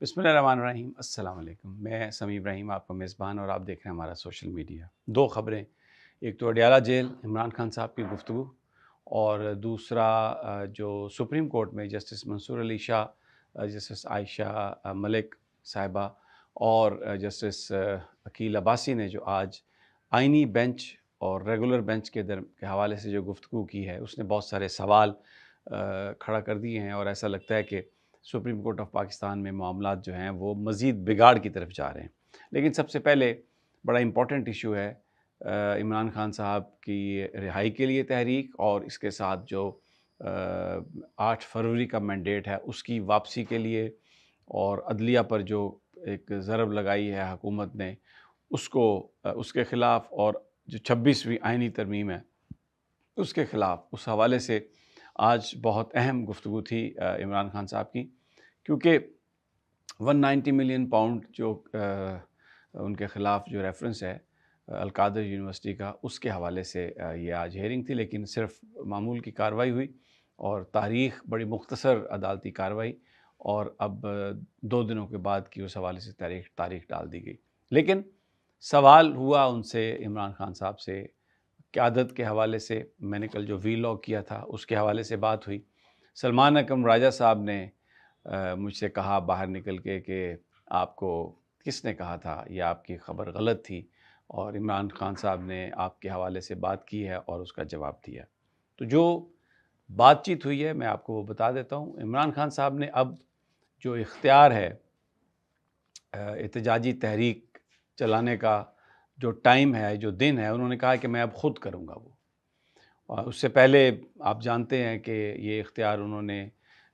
बिस्मिल्लाहिर्रहमानिर्रहीम। अस्सलाम वालेकुम। मैं समी इब्राहिम, आपका मेज़बान, और आप देख रहे हैं हमारा सोशल मीडिया। दो ख़बरें, एक तो अडयाला जेल इमरान खान साहब की गुफ्तगू, और दूसरा जो सुप्रीम कोर्ट में जस्टिस मंसूर अली शाह, जस्टिस आयशा मलिक साहिबा और जस्टिस अकील अब्बासी ने जो आज आइनी बेंच और रेगुलर बेंच के हवाले से जो गुफ्तगू की है, उसने बहुत सारे सवाल खड़ा कर दिए हैं, और ऐसा लगता है कि सुप्रीम कोर्ट ऑफ पाकिस्तान में मामलात जो हैं वो मज़ीद बिगाड़ की तरफ जा रहे हैं। लेकिन सबसे पहले बड़ा इम्पोर्टेंट इशू है इमरान खान साहब की रिहाई के लिए तहरीक, और इसके साथ जो 8 फरवरी का मैंडेट है उसकी वापसी के लिए, और अदलिया पर जो एक ज़रब लगाई है हुकूमत ने उसको उसके ख़िलाफ़, और जो 26वीं आइनी तरमीम है उसके ख़िलाफ़, उस हवाले से आज बहुत अहम गुफ्तगू थी इमरान खान साहब की। क्योंकि 190 मिलियन पाउंड जो उनके ख़िलाफ़ जो रेफरेंस है अलकादर यूनिवर्सिटी का, उसके हवाले से ये आज हेयरिंग थी, लेकिन सिर्फ मामूल की कार्रवाई हुई और तारीख़ बड़ी मुख्तसर अदालती कार्रवाई, और अब 2 दिनों के बाद की उस हवाले से तारीख़ डाल दी गई। लेकिन सवाल हुआ उनसे, इमरान खान साहब से, क़यादत के हवाले से। मैंने कल जो वीलॉग किया था उसके हवाले से बात हुई। सलमान अकरम राजा साहब ने मुझसे कहा बाहर निकल के कि आपको किसने कहा था, ये आपकी ख़बर गलत थी, और इमरान खान साहब ने आपके हवाले से बात की है और उसका जवाब दिया। तो जो बातचीत हुई है मैं आपको वो बता देता हूँ। इमरान खान साहब ने अब जो इख्तियार है एहतजाजी तहरीक चलाने का, जो टाइम है, जो दिन है, उन्होंने कहा कि मैं अब ख़ुद करूँगा वो। और उससे पहले आप जानते हैं कि ये इख्तियार उन्होंने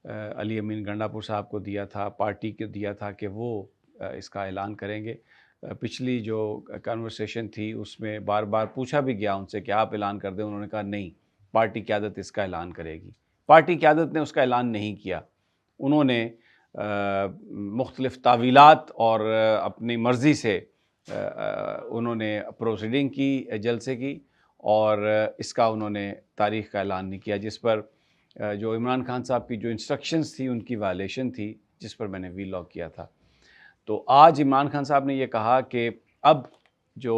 अली अमीन गंडापुर साहब को दिया था, पार्टी को दिया था कि वो इसका ऐलान करेंगे। पिछली जो कन्वर्सेशन थी उसमें बार बार पूछा भी गया उनसे कि आप ऐलान कर दें, उन्होंने कहा नहीं, पार्टी क़यादत इसका ऐलान करेगी। पार्टी क़यादत ने उसका ऐलान नहीं किया। उन्होंने मुख्तलिफ़ तावीलात और अपनी मर्ज़ी से उन्होंने प्रोसीडिंग की, जलसे की, और इसका उन्होंने तारीख़ का ऐलान नहीं किया, जिस पर जो इमरान खान साहब की जो इंस्ट्रक्शंस थी उनकी वायलेशन थी, जिस पर मैंने वीलॉग किया था। तो आज इमरान खान साहब ने ये कहा कि अब जो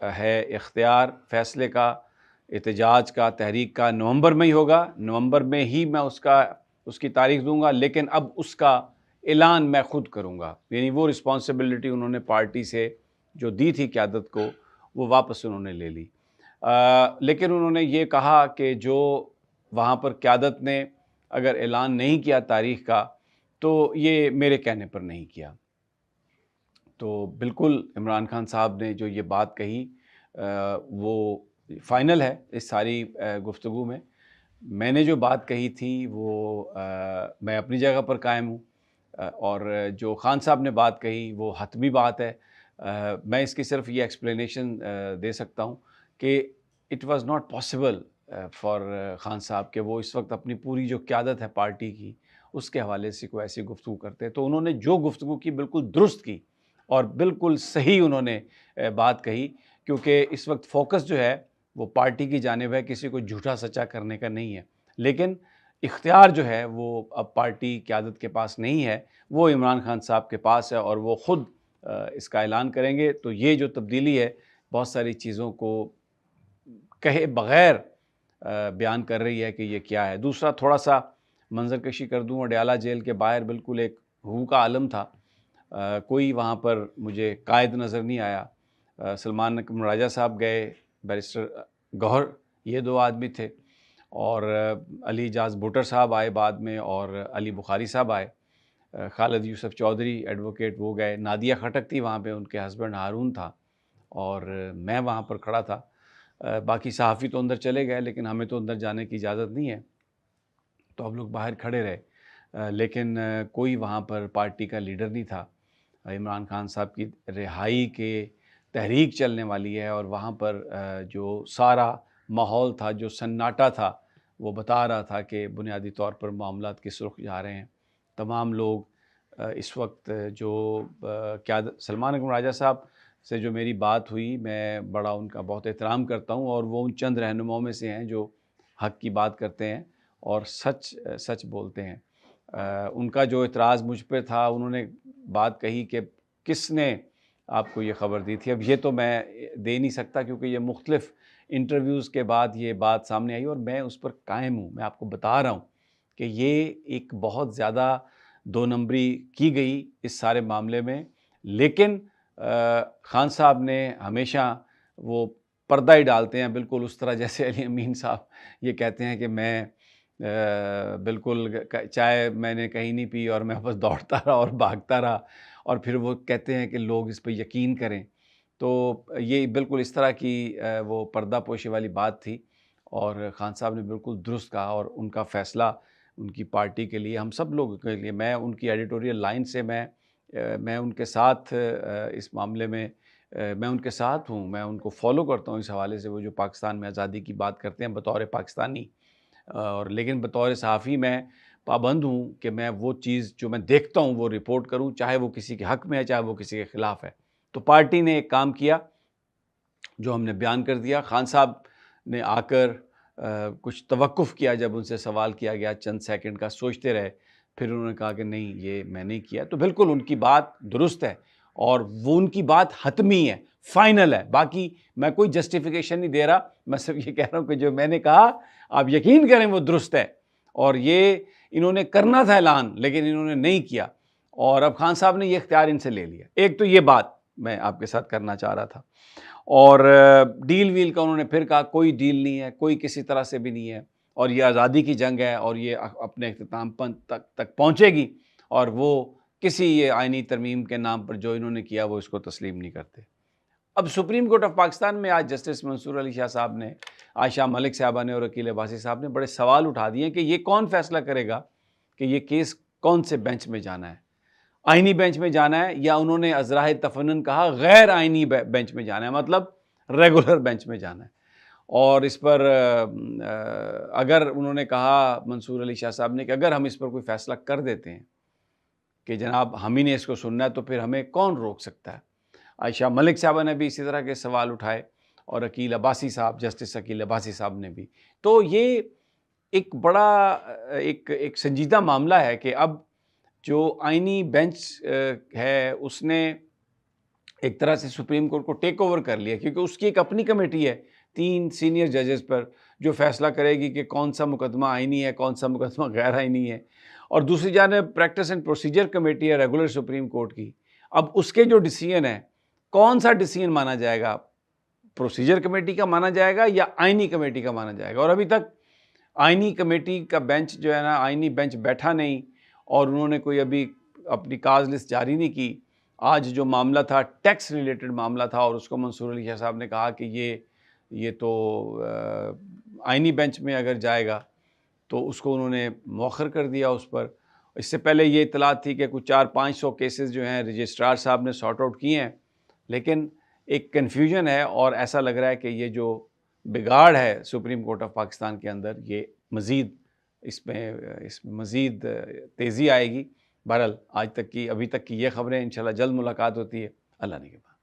है इख्तियार फ़ैसले का, एहतजाज का, तहरीक का, नवंबर में ही होगा। नवंबर में ही मैं उसकी तारीख़ दूँगा, लेकिन अब उसका ऐलान मैं ख़ुद करूँगा। यानी वो रिस्पॉन्सिबिलिटी उन्होंने पार्टी से जो दी थी क़यादत को, वो वापस उन्होंने ले ली। लेकिन उन्होंने ये कहा कि जो वहाँ पर क़यादत ने अगर ऐलान नहीं किया तारीख़ का, तो ये मेरे कहने पर नहीं किया। तो बिल्कुल इमरान खान साहब ने जो ये बात कही वो फ़ाइनल है इस सारी गुफ्तगू में। मैंने जो बात कही थी वो मैं अपनी जगह पर कायम हूँ, और जो खान साहब ने बात कही वो हतमी बात है। मैं इसकी सिर्फ ये एक्सप्लेनेशन दे सकता हूँ कि it was not possible for Khan साहब के वो इस वक्त अपनी पूरी जो क़यादत है पार्टी की, उसके हवाले से कोई ऐसी गुफ्तगू करते। तो उन्होंने जो गुफ्तगू की बिल्कुल दुरुस्त की और बिल्कुल सही उन्होंने बात कही, क्योंकि इस वक्त फ़ोकस जो है वो पार्टी की जानिब है, किसी को झूठा सच्चा करने का नहीं है। लेकिन इख्तियार जो है वो अब पार्टी क़यादत के पास नहीं है, वो इमरान खान साहब के पास है, और वो ख़ुद इसका ऐलान करेंगे। तो ये जो तब्दीली है बहुत सारी चीज़ों को कहे बग़ैर बयान कर रही है कि ये क्या है। दूसरा, थोड़ा-सा मंज़रकशी कर दूँ, अडयाला जेल के बाहर बिल्कुल एक हू का आलम था। कोई वहाँ पर मुझे कायद नज़र नहीं आया। सलमान अकरम राजा साहब गए, बैरिस्टर गौहर, ये 2 आदमी थे, और अली एजाज़ भुट्टर साहब आए बाद में, और अली बुखारी साहब आए। खालिद यूसुफ चौधरी एडवोकेट वो गए, नादिया खटक थी वहाँ पे, उनके हस्बैंड हारून था, और मैं वहाँ पर खड़ा था। बाकी सहाफ़ी तो अंदर चले गए, लेकिन हमें तो अंदर जाने की इजाज़त नहीं है, तो हम लोग बाहर खड़े रहे। लेकिन कोई वहाँ पर पार्टी का लीडर नहीं था। इमरान खान साहब की रिहाई के तहरीक चलने वाली है, और वहाँ पर जो सारा माहौल था, जो सन्नाटा था, वो बता रहा था कि बुनियादी तौर पर मामलात किस रुख जा रहे हैं। तमाम लोग इस वक्त जो क्या सलमान अकरम राजा साहब से जो मेरी बात हुई, मैं बड़ा उनका बहुत एहतराम करता हूँ, और वो उन चंद रहनुमाओं में से हैं जो हक़ की बात करते हैं और सच बोलते हैं। उनका जो एतराज़ मुझ पे था, उन्होंने बात कही कि किसने आपको ये ख़बर दी थी। अब ये तो मैं दे नहीं सकता क्योंकि ये मुख्तलिफ़ इंटरव्यूज़ के बाद ये बात सामने आई और मैं उस पर कायम हूँ। मैं आपको बता रहा हूँ कि ये एक बहुत ज़्यादा दो नंबरी की गई इस सारे मामले में। लेकिन ख़ान साहब ने हमेशा वो पर्दा ही डालते हैं, बिल्कुल उस तरह जैसे अली अमीन साहब ये कहते हैं कि मैं बिल्कुल चाय मैंने कहीं नहीं पी और मैं बस दौड़ता रहा और भागता रहा, और फिर वो कहते हैं कि लोग इस पे यकीन करें। तो ये बिल्कुल इस तरह की वो पर्दापोशी वाली बात थी और ख़ान साहब ने बिल्कुल दुरुस्त कहा और उनका फ़ैसला उनकी पार्टी के लिए, हम सब लोगों के लिए, मैं उनकी एडिटोरियल लाइन से मैं उनके साथ इस मामले में मैं उनके साथ हूँ, मैं उनको फ़ॉलो करता हूँ इस हवाले से। वो जो पाकिस्तान में आज़ादी की बात करते हैं बतौर पाकिस्तानी, और लेकिन बतौर सहाफ़ी मैं पाबंद हूँ कि मैं वो चीज़ जो मैं देखता हूँ वो रिपोर्ट करूँ, चाहे वो किसी के हक़ में है, चाहे वो किसी के ख़िलाफ़ है। तो पार्टी ने एक काम किया जो हमने बयान कर दिया। ख़ान साहब ने आकर कुछ तवक्कुफ़ किया, जब उनसे सवाल किया गया चंद सेकंड का सोचते रहे, फिर उन्होंने कहा कि नहीं, ये मैं नहीं किया। तो बिल्कुल उनकी बात दुरुस्त है और वो उनकी बात हतमी है, फ़ाइनल है। बाकी मैं कोई जस्टिफ़िकेशन नहीं दे रहा, मैं सिर्फ़ ये कह रहा हूँ कि जो मैंने कहा आप यकीन करें वो दुरुस्त है। और ये इन्होंने करना था ऐलान, लेकिन इन्होंने नहीं किया और अब ख़ान साहब ने ये इख्तियार इनसे ले लिया। एक तो ये बात मैं आपके साथ करना चाह रहा था। और डील वील का उन्होंने फिर कहा कोई डील नहीं है, कोई किसी तरह से भी नहीं है और ये आज़ादी की जंग है और ये अपने इख्तिताम तक पहुँचेगी और वो किसी ये आइनी तरमीम के नाम पर जो इन्होंने किया वो इसको तस्लीम नहीं करते। अब सुप्रीम कोर्ट ऑफ पाकिस्तान में आज जस्टिस मंसूर अली शाह साहब ने, आयशा मलिक साहबा ने और अकील अब्बासी साहब ने बड़े सवाल उठा दिए कि ये कौन फ़ैसला करेगा कि ये केस कौन से बेंच में जाना है, आइनी बेंच में जाना है या उन्होंने अज़राए तफ़न्नुन कहा गैर आइनी बेंच में जाना है, मतलब रेगुलर बेंच में जाना है। और इस पर अगर उन्होंने कहा मंसूर अली शाह साहब ने कि अगर हम इस पर कोई फ़ैसला कर देते हैं कि जनाब हम ही ने इसको सुनना है, तो फिर हमें कौन रोक सकता है। आयशा मलिक साहबा ने भी इसी तरह के सवाल उठाए और अकील अब्बासी साहब, जस्टिस अकील अब्बासी साहब ने भी। तो ये एक बड़ा एक संजीदा मामला है कि अब जो आइनी बेंच है उसने एक तरह से सुप्रीम कोर्ट को टेक ओवर कर लिया, क्योंकि उसकी एक अपनी कमेटी है 3 सीनियर जजेस पर, जो फैसला करेगी कि कौन सा मुकदमा आइनी है, कौन सा मुकदमा गैर आइनी है। और दूसरी जानिब प्रैक्टिस एंड प्रोसीजर कमेटी है रेगुलर सुप्रीम कोर्ट की। अब उसके जो डिसीजन है, कौन सा डिसीजन माना जाएगा, प्रोसीजर कमेटी का माना जाएगा या आइनी कमेटी का माना जाएगा। और अभी तक आइनी कमेटी का बेंच जो है ना, आइनी बेंच बैठा नहीं और उन्होंने कोई अभी अपनी काज लिस्ट जारी नहीं की। आज जो मामला था टैक्स रिलेटेड मामला था और उसको मंसूर अली शाह साहब ने कहा कि ये तो आइनी बेंच में अगर जाएगा तो उसको उन्होंने मौखर कर दिया उस पर। इससे पहले ये इतलात थी कि कुछ 400-500 केसेस जो हैं रजिस्ट्रार साहब ने सॉर्ट आउट किए हैं, लेकिन एक कन्फ्यूजन है और ऐसा लग रहा है कि ये जो बिगाड़ है सुप्रीम कोर्ट ऑफ पाकिस्तान के अंदर, ये मज़ीद इसमें मज़ीद तेज़ी आएगी। बहरहाल आज तक की, अभी तक की ये ख़बरें, इंशाल्लाह जल्द मुलाकात होती है। अल्लाह ने के बाद।